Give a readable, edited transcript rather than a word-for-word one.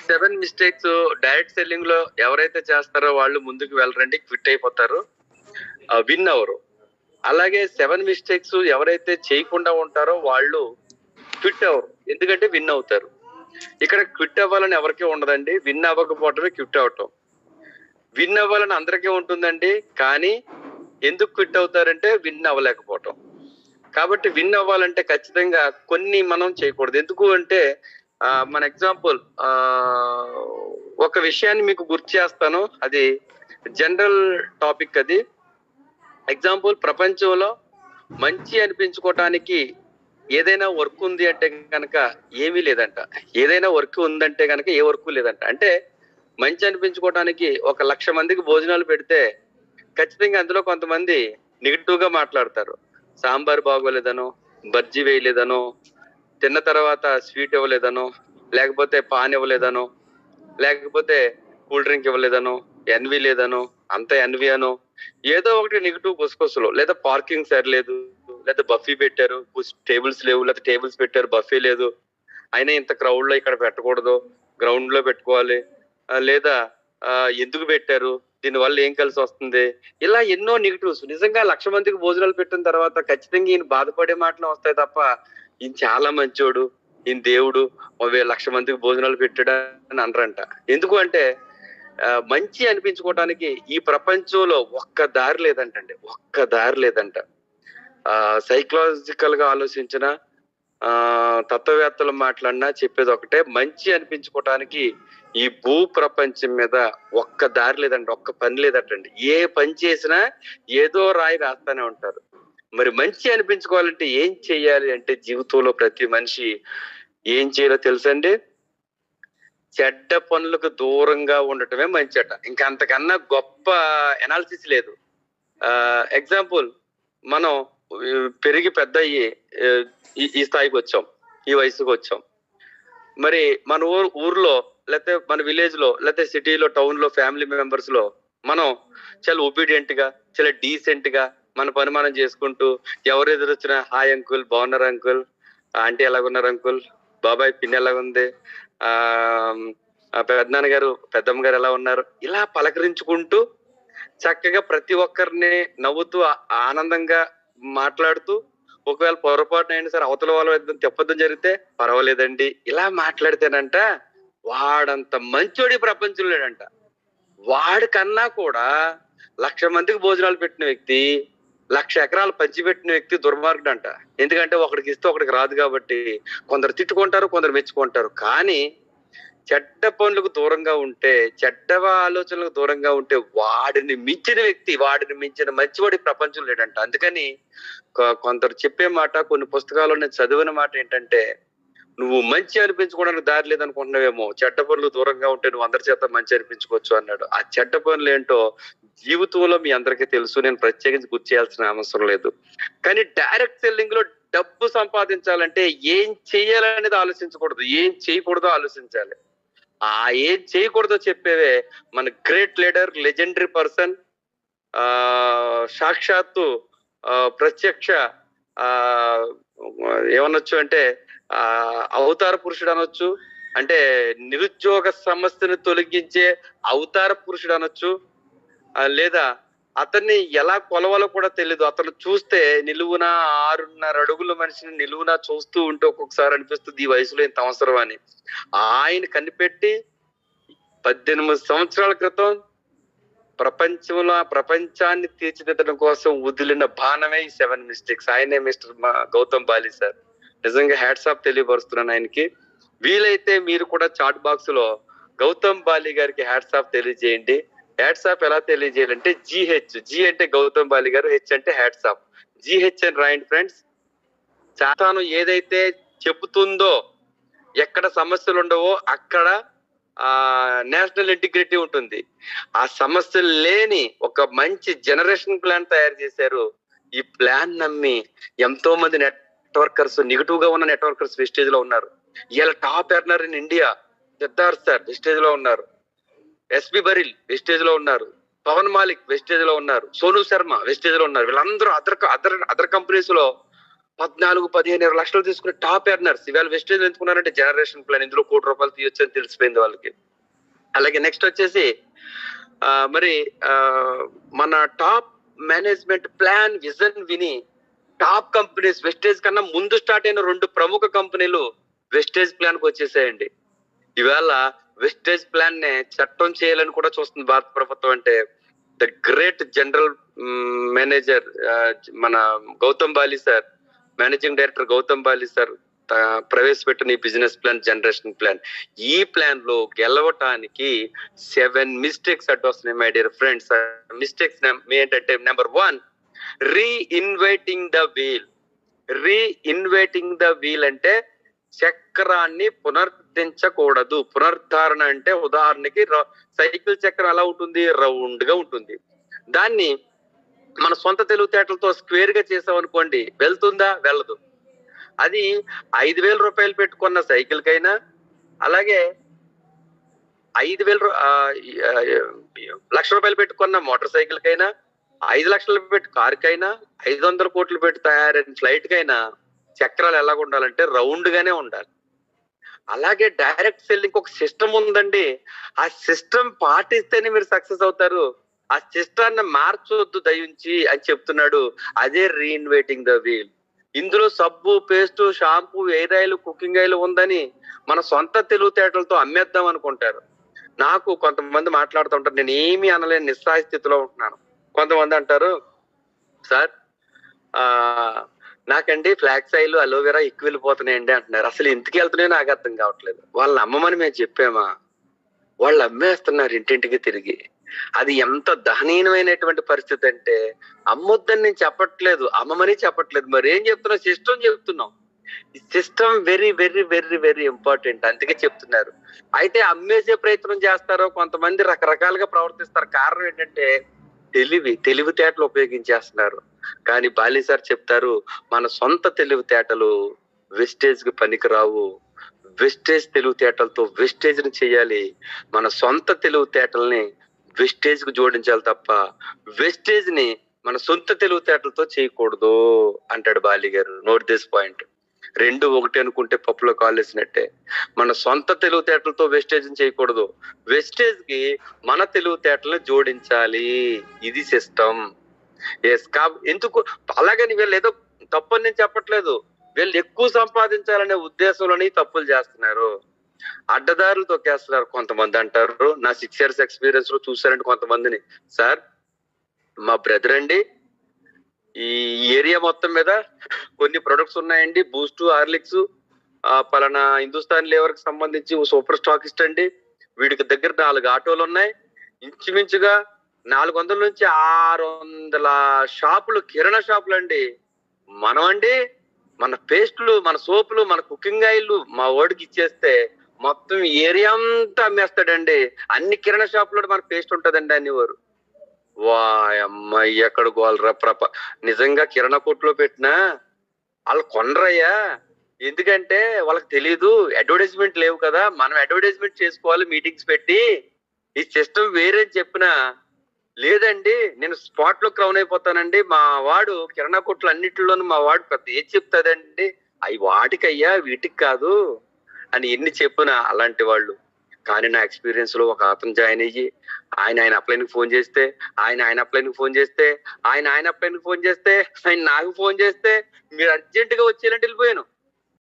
7 mistakes direct selling లో ఎవరైతే చేస్తారో వాళ్ళు ముందుకు వెళ్ళరండి, క్విట్ అయిపోతారు, విన్ అవరు. అలాగే 7 మిస్టేక్స్ ఎవరైతే చేయకుండా ఉంటారో వాళ్ళు క్విట్ అవరు, ఎందుకంటే విన్ అవుతారు. ఇక్కడ క్విట్ అవ్వాలని ఎవరికీ ఉండదండి, విన్ అవ్వకపోవటమే క్విట్ అవటం. విన్ అవ్వాలని అందరికీ ఉంటుందండి, కానీ ఎందుకు క్విట్ అవుతారంటే విన్ అవ్వలేకపోవటం. కాబట్టి విన్ అవ్వాలంటే ఖచ్చితంగా కొన్ని మనం చేయకూడదు. ఎందుకు అంటే మన ఎగ్జాంపుల్ ఒక విషయాన్ని మీకు గుర్తు చేస్తాను, అది జనరల్ టాపిక్. అది ఎగ్జాంపుల్, ప్రపంచంలో మంచి అనిపించుకోవటానికి ఏదైనా వర్క్ ఉంది అంటే కనుక ఏమీ లేదంట. ఏదైనా వర్క్ ఉందంటే కనుక ఏ వర్క్ లేదంట. అంటే మంచి అనిపించుకోవటానికి 1,00,000 మందికి భోజనాలు పెడితే ఖచ్చితంగా అందులో కొంతమంది నెగిటివ్ గా మాట్లాడతారు. సాంబార్ బాగోలేదనో, బజ్జీ వేయలేదనో, తిన్న తర్వాత స్వీట్ ఇవ్వలేదనో, లేకపోతే పాన్ ఇవ్వలేదనో, లేకపోతే కూల్ డ్రింక్ ఇవ్వలేదనో, ఎన్వి లేదనో, అంత ఎన్వి అనో, ఏదో ఒకటి నెగిటివ్ గుసగుసలు. లేదా పార్కింగ్ సరిలేదు, లేదా బఫీ పెట్టారు, టేబుల్స్ లేవు, లేదా టేబుల్స్ పెట్టారు బఫీ లేదు, అయినా ఇంత క్రౌడ్ లో ఇక్కడ పెట్టకూడదు, గ్రౌండ్ లో పెట్టుకోవాలి, లేదా ఎందుకు పెట్టారు, దీని వల్ల ఏం కలిసి వస్తుంది, ఇలా ఎన్నో నెగిటివ్స్. నిజంగా 1,00,000 మందికి భోజనాలు పెట్టిన తర్వాత ఖచ్చితంగా ఈయన బాధపడే మాటలు వస్తాయి తప్ప ఈయన చాలా మంచోడు, ఈయన దేవుడు, 1,00,000 మందికి భోజనాలు పెట్టాడు అని అనరంట. ఎందుకు అంటే మంచి అనిపించుకోవటానికి ఈ ప్రపంచంలో ఒక్క దారి లేదంటండి, ఒక్క దారి లేదంట. సైకలాజికల్ గా ఆలోచించిన తత్వవేత్తలు మాట్లాడినా చెప్పేది ఒకటే, మంచి అనిపించుకోవటానికి ఈ భూ ప్రపంచం మీద ఒక్క దారి లేదండి, ఒక్క పని లేదటండి. ఏ పని చేసినా ఏదో రాయి రాస్తానే ఉంటారు. మరి మంచి అనిపించుకోవాలంటే ఏం చెయ్యాలి అంటే, జీవితంలో ప్రతి మనిషి ఏం చేయాలో తెలుసండి, చెడ్డ పనులకు దూరంగా ఉండటమే మంచి అట. ఇంకా అంతకన్నా గొప్ప ఎనాలిసిస్ లేదు. ఎగ్జాంపుల్, మనం పెరిగి పెద్ద అయ్యి ఈ స్థాయికి వచ్చాం, ఈ వయసుకు వచ్చాం. మరి మన ఊర్లో, లేకపోతే మన విలేజ్ లో, లేకపోతే సిటీలో, టౌన్ లో, ఫ్యామిలీ మెంబర్స్ లో మనం చాలా ఒబీడియంట్ గా, చాలా డీసెంట్ గా మన పని మనం చేసుకుంటూ, ఎవరు ఎదురొచ్చినా హాయ్ అంకుల్, బాగున్నారు అంకుల్, ఆంటీ ఎలాగున్నారు అంకుల్, బాబాయ్ పిన్ని ఎలాగుంది, పెద్దనాన్న గారు, పెద్దమ్మ గారు ఎలా ఉన్నారు, ఇలా పలకరించుకుంటూ చక్కగా ప్రతి ఒక్కరిని నవ్వుతూ ఆనందంగా మాట్లాడుతూ, ఒకవేళ పొరపాటున అయినా సరే అవతల వాళ్ళ తెప్పద్దం జరిగితే పర్వాలేదండి ఇలా మాట్లాడితేనంట వాడంత మంచోడి ప్రపంచం లేడంట. వాడికన్నా కూడా 1,00,000 మందికి భోజనాలు పెట్టిన వ్యక్తి, 1,00,000 ఎకరాలు పంచిపెట్టిన వ్యక్తి దుర్మార్గుడు అంట. ఎందుకంటే ఒకడికి ఇస్తే ఒకడికి రాదు కాబట్టి కొందరు తిట్టుకుంటారు, కొందరు మెచ్చుకుంటారు. కానీ చెడ్డ పనులకు దూరంగా ఉంటే, చెడ్డ ఆలోచనలకు దూరంగా ఉంటే వాడిని మించిన వ్యక్తి, వాడిని మించిన మంచివాడి ప్రపంచం లేడంట. అందుకని కొందరు చెప్పే మాట, కొన్ని పుస్తకాల్లో నేను చదివిన మాట ఏంటంటే, నువ్వు మంచి అనిపించుకోవడానికి దారి లేదనుకుంటున్నావేమో, చెడ్డ పనులు దూరంగా ఉంటే నువ్వు అందరి చేత మంచి అనిపించుకోవచ్చు అన్నాడు. ఆ చెడ్డ పనులు ఏంటో జీవితంలో మీ అందరికీ తెలుసు, నేను ప్రత్యేకించి గుర్తు చేయాల్సిన అవసరం లేదు. కానీ డైరెక్ట్ సెల్లింగ్ లో డబ్బు సంపాదించాలంటే ఏం చేయాలనేది ఆలోచించకూడదు, ఏం చేయకూడదో ఆలోచించాలి. ఏం చేయకూడదో చెప్పేవే మన గ్రేట్ లీడర్, లెజెండరీ పర్సన్, సాక్షాత్తు ప్రత్యక్ష ఏమనొచ్చు అంటే అవతార పురుషుడు అనొచ్చు, అంటే నిరుద్యోగ సమస్యను తొలగించే అవతార పురుషుడు అనొచ్చు, లేదా అతన్ని ఎలా కొలవాలో కూడా తెలీదు. అతను చూస్తే నిలువున 6.5 అడుగుల మనిషిని నిలువున చూస్తూ ఉంటే ఒక్కొక్కసారి అనిపిస్తుంది ఈ వయసులో ఇంత అవసరం అని. ఆయన కనిపెట్టి 18 సంవత్సరాల క్రితం ప్రపంచాన్ని తీర్చిదిద్దడం కోసం వదిలిన బాణమే ఈ 7 మిస్టేక్స్. ఆయనే మిస్టర్ గౌతమ్ బాలి సార్. నిజంగా హ్యాట్స్ ఆఫ్ తెలియపరుస్తున్నాను ఆయనకి. వీలైతే మీరు కూడా చాట్ బాక్స్ లో గౌతమ్ బాలి గారికి హ్యాట్స్ ఆఫ్ తెలియజేయండి. హ్యాట్స్ ఆఫ్ ఎలా తెలియజేయాలంటే జి అంటే గౌతమ్ బాలి గారు, హెచ్ అంటే హ్యాట్స్ ఆఫ్. GH అని రాయండి ఫ్రెండ్స్. తాను ఏదైతే చెబుతుందో, ఎక్కడ సమస్యలు ఉండవో అక్కడ నేషనల్ ఇంటిగ్రిటీ ఉంటుంది. ఆ సమస్యలు లేని ఒక మంచి జనరేషన్ ప్లాన్ తయారు చేశారు. ఈ ప్లాన్ నమ్మి ఎంతో మంది నెట్వర్కర్స్, నెగిటివ్ గా ఉన్న నెట్వర్కర్స్ వెస్టేజ్ లో ఉన్నారు. ఇలా top earner in India Siddharth sir Vestige లో ఉన్నారు, ఎస్పి బరిల్ వెస్టేజ్ లో ఉన్నారు, పవన్ మాలిక్ వెస్టేజ్ లో ఉన్నారు, సోను శర్మ వెస్టేజ్ లో ఉన్నారు. వీళ్ళందరూ అదర్ కంపెనీస్ లో 14-15 లక్షలు తీసుకునే టాప్ ఎర్నర్స్ ఇవాళ వెస్టేజ్ ఎంచుకున్నారంటే జనరేషన్ ప్లాన్, ఇందులో ₹1 తీయొచ్చు అని తెలిసిపోయింది వాళ్ళకి. అలాగే నెక్స్ట్ వచ్చేసి మరి మన టాప్ మేనేజ్మెంట్ ప్లాన్ విజన్ విని టాప్ కంపెనీస్ వెస్టేజ్ కన్నా ముందు స్టార్ట్ అయిన 2 ప్రముఖ కంపెనీలు వెస్టేజ్ ప్లాన్ కు వచ్చేసాయండి. ఇవాళ వెస్టేజ్ ప్లాన్ నే చట్టం చేయాలని కూడా చూస్తుంది భారత ప్రభుత్వం. అంటే ద గ్రేట్ జనరల్ మేనేజర్ మన Gautam Bali sir, managing director Gautam Bali sir ప్రవేశపెట్టిన ఈ బిజినెస్ ప్లాన్, జనరేషన్ ప్లాన్, ఈ ప్లాన్ లో గెలవటానికి 7 మిస్టేక్స్ అడ్డొస్తున్నాయి మై డియర్ ఫ్రెండ్స్. మిస్టేక్స్ ఏంటంటే, number 1, reinventing the wheel. Reinventing the wheel అంటే చక్రాన్ని పునరుద్ధరించకూడదు. పునరుద్ధరణ అంటే ఉదాహరణకి సైకిల్ చక్రం ఎలా ఉంటుంది, రౌండ్ గా ఉంటుంది. దాన్ని మన సొంత తెలివితేటలతో స్క్వేర్ గా చేసాం అనుకోండి, వెళ్తుందా? వెళ్ళదు. అది 5,000 రూపాయలు పెట్టుకున్న సైకిల్ కైనా, అలాగే 1,00,000 రూపాయలు పెట్టుకున్న మోటార్ సైకిల్ కైనా, 5 లక్షలు పెట్టి కారు కైనా, 500 కోట్లు పెట్టి తయారైన ఫ్లైట్ కైనా చక్రాలు ఎలాగ ఉండాలంటే రౌండ్ గానే ఉండాలి. అలాగే డైరెక్ట్ సెల్లింగ్ ఒక సిస్టమ్ ఉందండి. ఆ సిస్టమ్ పాటిస్తేనే మీరు సక్సెస్ అవుతారు. ఆ సిస్టాన్ని మార్చొద్దు దయించి అని చెప్తున్నాడు. అదే రీఇన్వైటింగ్ ద వీల్. ఇందులో సబ్బు, paste, shampoo, hair oil, cooking oil ఉందని మన సొంత తెలివితేటలతో అమ్మేద్దాం అనుకుంటారు. నాకు కొంతమంది మాట్లాడుతుంటారు, నేను ఏమీ అనలేని నిస్సహాయ స్థితిలో ఉంటున్నాను. కొంతమంది అంటారు, సార్ నాకండి ఫ్లాక్స్ ఆయిల్, అలోవెరా ఎక్కువ వెళ్ళిపోతున్నాయండి అంటున్నారు. అసలు ఎందుకు వెళ్తున్నాయో నాకు అర్థం కావట్లేదు. వాళ్ళని అమ్మమని మేము చెప్పామా? వాళ్ళు అమ్మేస్తున్నారు ఇంటింటికి తిరిగి. అది ఎంత దహనీయమైనటువంటి పరిస్థితి అంటే, అమ్మొద్దని నేను చెప్పట్లేదు, అమ్మమని చెప్పట్లేదు, మరి ఏం చెప్తున్నాం? సిస్టమ్ చెప్తున్నాం. ఈ system very very very very important, అందుకే చెప్తున్నారు. అయితే అమ్మేసే ప్రయత్నం చేస్తారో కొంతమంది రకరకాలుగా ప్రవర్తిస్తారు. కారణం ఏంటంటే తెలివితేటలు ఉపయోగించేస్తున్నారు. కానీ బాలి సార్ చెప్తారు, మన సొంత తెలివితేటలు వెస్టేజ్ కి పనికిరావు. వెస్టేజ్ తెలివితేటలతో వెస్టేజ్ ని చేయాలి. మన సొంత తెలివితేటల్ని వెస్టేజ్ కు జోడించాలి తప్ప వెస్టేజ్ ని మన సొంత తెలివితేటలతో చేయకూడదు అంటాడు బాలి గారు. Note this point. 2 ఒకటి అనుకుంటే పప్పులో కాలేసినట్టే. మన సొంత తెలివితేటలతో వెస్టేజ్ ని చేయకూడదు, వెస్టేజ్ కి మన తెలివితేటలను జోడించాలి. ఇది సిస్టమ్. ఎందుకు అలాగని వీళ్ళు ఏదో తప్పని నేను చెప్పట్లేదు, వీళ్ళు ఎక్కువ సంపాదించాలనే ఉద్దేశంలోని తప్పులు చేస్తున్నారు. అడ్డదారులు తొక్కేస్తున్నారు. కొంతమంది అంటారు, నా 6 years ఎక్స్పీరియన్స్ లో చూసారంటే కొంతమందిని, సార్ మా బ్రదర్ అండి ఈ ఏరియా మొత్తం మీద కొన్ని ప్రొడక్ట్స్ ఉన్నాయండి, బూస్ట్, హార్లిక్స్, పలానా హిందుస్థాన్ లేవర్ కి సంబంధించి సూపర్ స్టాకిస్ట్ అండి, వీడికి దగ్గర 4 ఆటోలు ఉన్నాయి, ఇంచుమించుగా 400 నుంచి 600 షాపులు, కిరాణా షాపులు అండి. మనం అండి మన పేస్టులు, మన సోపులు, మన కుకింగ్ ఆయిల్ మా వాడికి ఇచ్చేస్తే మొత్తం ఏరియా అంతా అమ్మేస్తాడండి. అన్ని కిరాణా షాపులో మన పేస్ట్ ఉంటదండి అనేవారు. అమ్మాయి ఎక్కడ గోలరా నిజంగా కిరాణా కొట్లో పెట్టినా వాళ్ళు కొనరయ్యా. ఎందుకంటే వాళ్ళకి తెలీదు, అడ్వర్టైజ్మెంట్ లేవు కదా, మనం అడ్వర్టైజ్మెంట్ చేసుకోవాలి మీటింగ్స్ పెట్టి. ఈ సిస్టమ్ వేరే చెప్పినా లేదండి, నేను స్పాట్ లో క్రౌన్ అయిపోతానండి, మా వాడు కిరాణా కొట్లు అన్నిటిలోనూ మా వాడు పెద్ద ఏది చెప్తాదండి, అవి వాటికయ్యా వీటికి కాదు అని ఎన్ని చెప్పినా అలాంటి వాళ్ళు. కానీ నా ఎక్స్పీరియన్స్ లో ఒక అతను జాయిన్ అయ్యి ఆయన అప్లైన్కి ఫోన్ చేస్తే, ఆయన అప్లైన్కి ఫోన్ చేస్తే, ఆయన అప్లైన్కి ఫోన్ చేస్తే, ఆయన నాకు ఫోన్ చేస్తే, మీరు అర్జెంట్ గా వచ్చేయాలంటే వెళ్ళిపోయాను.